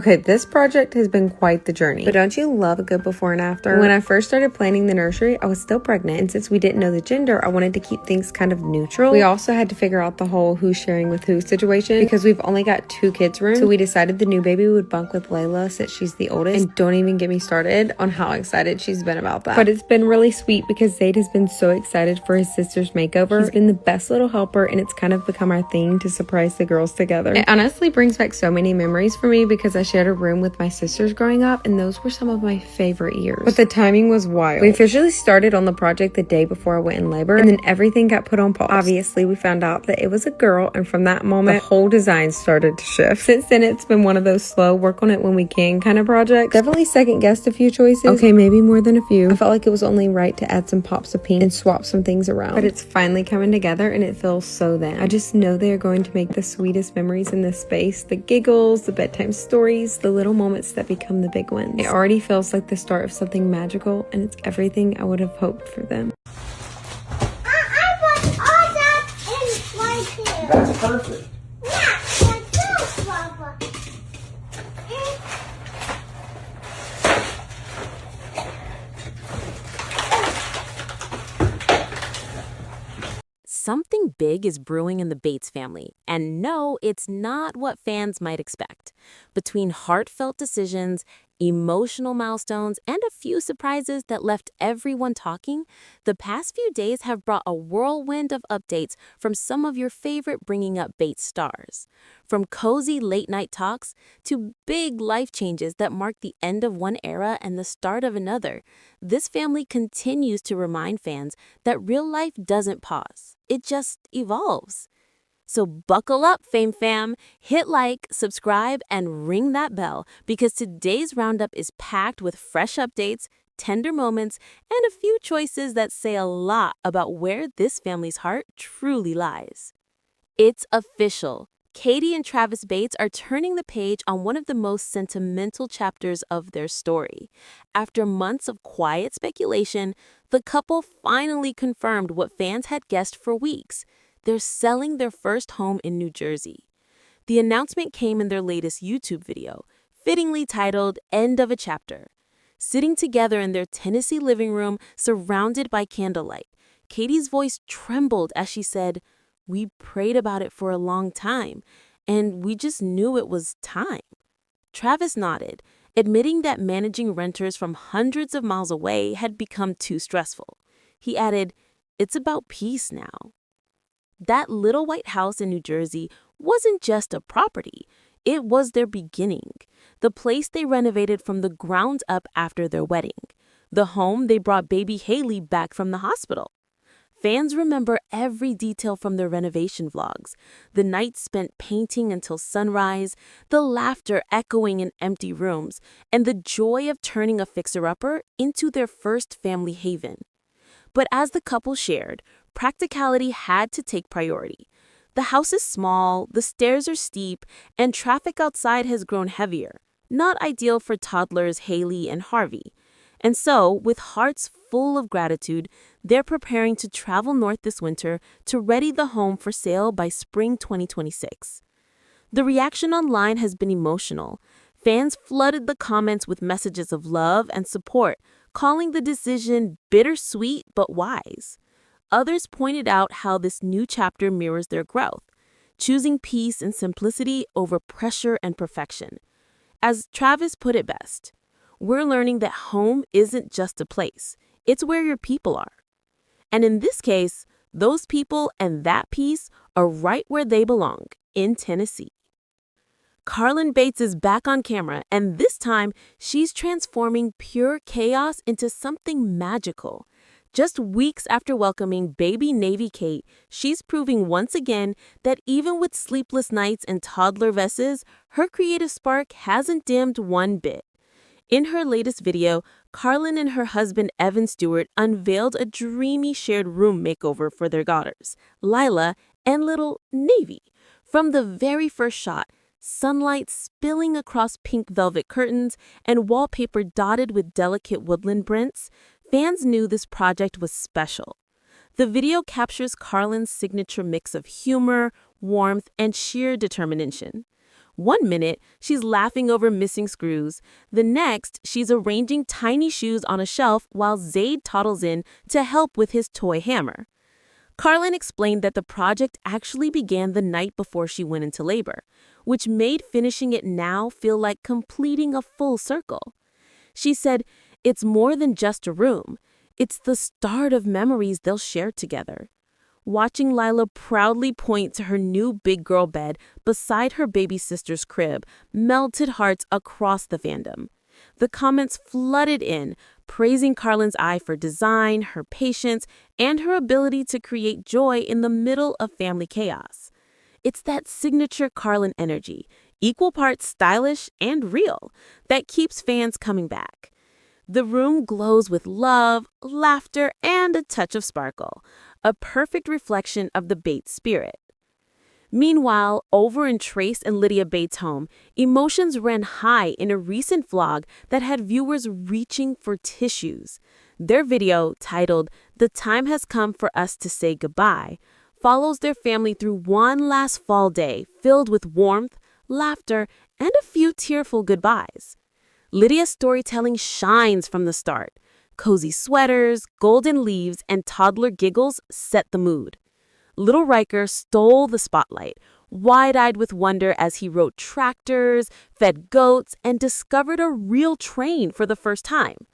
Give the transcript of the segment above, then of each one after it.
Okay, this project has been quite the journey, but don't you love a good before and after? When I first started planning the nursery, I was still pregnant, and since we didn't know the gender, I wanted to keep things kind of neutral. We also had to figure out the whole who's sharing with who situation because we've only got 2 kids rooms, so we decided the new baby would bunk with Layla since she's the oldest, and don't even get me started on how excited she's been about that. But it's been really sweet because Zayd has been so excited for his sister's makeover. He's been the best little helper, and it's kind of become our thing to surprise the girls together. It honestly brings back so many memories for me because I shared a room with my sisters growing up, and those were some of my favorite years. But the timing was wild. We officially started on the project the day before I went in labor, and then everything got put on pause. Obviously, we found out that it was a girl, and from that moment, the whole design started to shift. Since then, it's been one of those slow, work on it when we can kind of projects. Definitely second guessed a few choices. Okay, maybe more than a few. I felt like it was only right to add some pops of pink and swap some things around. But it's finally coming together, and it feels so them. I just know they are going to make the sweetest memories in this space. The giggles, the bedtime stories, the little moments that become the big ones. It already feels like the start of something magical, and it's everything I would have hoped for them. I put all that in my hair. That's perfect. Yeah, that's too, Papa. Something big is brewing in the Bates family, and no, it's not what fans might expect. Between heartfelt decisions, emotional milestones, and a few surprises that left everyone talking, the past few days have brought a whirlwind of updates from some of your favorite Bringing Up Bates stars. From cozy late-night talks to big life changes that mark the end of one era and the start of another, this family continues to remind fans that real life doesn't pause. It just evolves. So buckle up, Fame Fam, hit like, subscribe, and ring that bell because today's roundup is packed with fresh updates, tender moments, and a few choices that say a lot about where this family's heart truly lies. It's official. Katie and Travis Bates are turning the page on one of the most sentimental chapters of their story. After months of quiet speculation, the couple finally confirmed what fans had guessed for weeks. They're selling their first home in New Jersey. The announcement came in their latest YouTube video, fittingly titled End of a Chapter. Sitting together in their Tennessee living room, surrounded by candlelight, Katie's voice trembled as she said, "We prayed about it for a long time, and we just knew it was time." Travis nodded, admitting that managing renters from hundreds of miles away had become too stressful. He added, "It's about peace now." That little white house in New Jersey wasn't just a property. It was their beginning, the place they renovated from the ground up after their wedding, the home they brought baby Haley back from the hospital. Fans remember every detail from their renovation vlogs, the nights spent painting until sunrise, the laughter echoing in empty rooms, and the joy of turning a fixer-upper into their first family haven. But as the couple shared, practicality had to take priority. The house is small, the stairs are steep, and traffic outside has grown heavier, not ideal for toddlers Haley and Harvey. And so, with hearts full of gratitude, they're preparing to travel north this winter to ready the home for sale by spring 2026. The reaction online has been emotional. Fans flooded the comments with messages of love and support, calling the decision bittersweet but wise. Others pointed out how this new chapter mirrors their growth, choosing peace and simplicity over pressure and perfection. As Travis put it best, "We're learning that home isn't just a place, it's where your people are." And in this case, those people and that peace are right where they belong, in Tennessee. Carlin Bates is back on camera, and this time, she's transforming pure chaos into something magical. Just weeks after welcoming baby Navy Kate, she's proving once again that even with sleepless nights and toddler vesses, her creative spark hasn't dimmed one bit. In her latest video, Carlin and her husband Evan Stewart unveiled a dreamy shared room makeover for their daughters, Lila and little Navy. From the very first shot, sunlight spilling across pink velvet curtains and wallpaper dotted with delicate woodland prints, fans knew this project was special. The video captures Carlin's signature mix of humor, warmth, and sheer determination. One minute, she's laughing over missing screws. The next, she's arranging tiny shoes on a shelf while Zayd toddles in to help with his toy hammer. Carlin explained that the project actually began the night before she went into labor, which made finishing it now feel like completing a full circle. She said, "It's more than just a room. It's the start of memories they'll share together." Watching Lila proudly point to her new big girl bed beside her baby sister's crib melted hearts across the fandom. The comments flooded in, praising Carlin's eye for design, her patience, and her ability to create joy in the middle of family chaos. It's that signature Carlin energy, equal parts stylish and real, that keeps fans coming back. The room glows with love, laughter, and a touch of sparkle, a perfect reflection of the Bates spirit. Meanwhile, over in Trace and Lydia Bates' home, emotions ran high in a recent vlog that had viewers reaching for tissues. Their video, titled "The Time Has Come for Us to Say Goodbye," follows their family through one last fall day filled with warmth, laughter, and a few tearful goodbyes. Lydia's storytelling shines from the start. Cozy sweaters, golden leaves, and toddler giggles set the mood. Little Riker stole the spotlight, wide-eyed with wonder as he rode tractors, fed goats, and discovered a real train for the first time.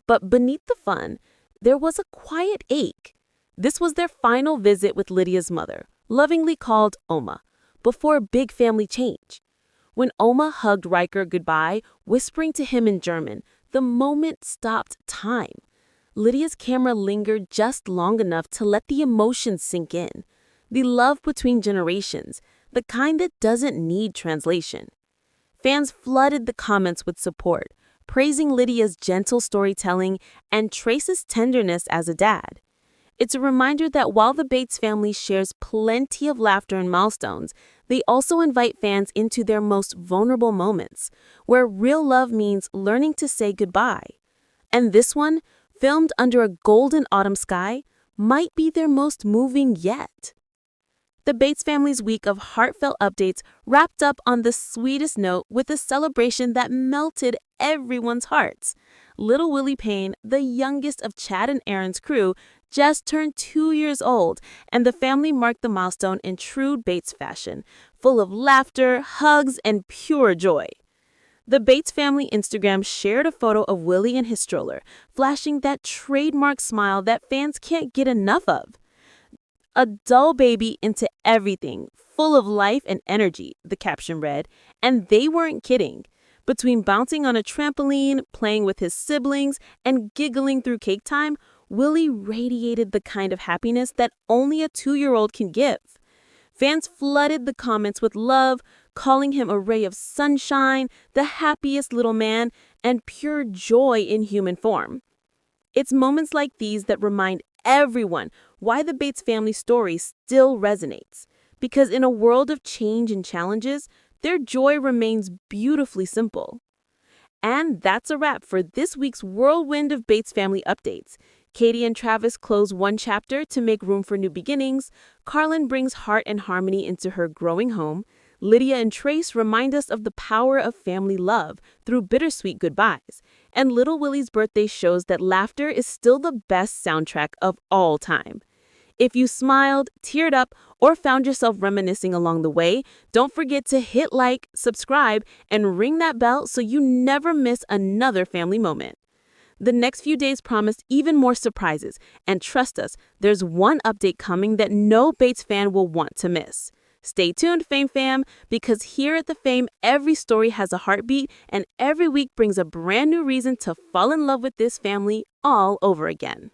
But beneath the fun, there was a quiet ache. This was their final visit with Lydia's mother, lovingly called Oma, before a big family change. When Oma hugged Riker goodbye, whispering to him in German, the moment stopped time. Lydia's camera lingered just long enough to let the emotions sink in. The love between generations, the kind that doesn't need translation. Fans flooded the comments with support, praising Lydia's gentle storytelling and Trace's tenderness as a dad. It's a reminder that while the Bates family shares plenty of laughter and milestones, they also invite fans into their most vulnerable moments, where real love means learning to say goodbye. And this one, filmed under a golden autumn sky, might be their most moving yet. The Bates family's week of heartfelt updates wrapped up on the sweetest note with a celebration that melted everyone's hearts. Little Willie Payne, the youngest of Chad and Erin's crew, just turned 2 years old, and the family marked the milestone in true Bates fashion, full of laughter, hugs, and pure joy. The Bates family Instagram shared a photo of Willie in his stroller, flashing that trademark smile that fans can't get enough of. "A dull baby into everything, full of life and energy," the caption read, and they weren't kidding. Between bouncing on a trampoline, playing with his siblings, and giggling through cake time, Willie radiated the kind of happiness that only a 2-year-old can give. Fans flooded the comments with love, calling him a ray of sunshine, the happiest little man, and pure joy in human form. It's moments like these that remind everyone why the Bates family story still resonates. Because in a world of change and challenges, their joy remains beautifully simple. And that's a wrap for this week's whirlwind of Bates family updates. Katie and Travis close one chapter to make room for new beginnings. Carlin brings heart and harmony into her growing home. Lydia and Trace remind us of the power of family love through bittersweet goodbyes. And little Willie's birthday shows that laughter is still the best soundtrack of all time. If you smiled, teared up, or found yourself reminiscing along the way, don't forget to hit like, subscribe, and ring that bell so you never miss another family moment. The next few days promise even more surprises, and trust us, there's one update coming that no Bates fan will want to miss. Stay tuned, Fame Fam, because here at The Fame, every story has a heartbeat, and every week brings a brand new reason to fall in love with this family all over again.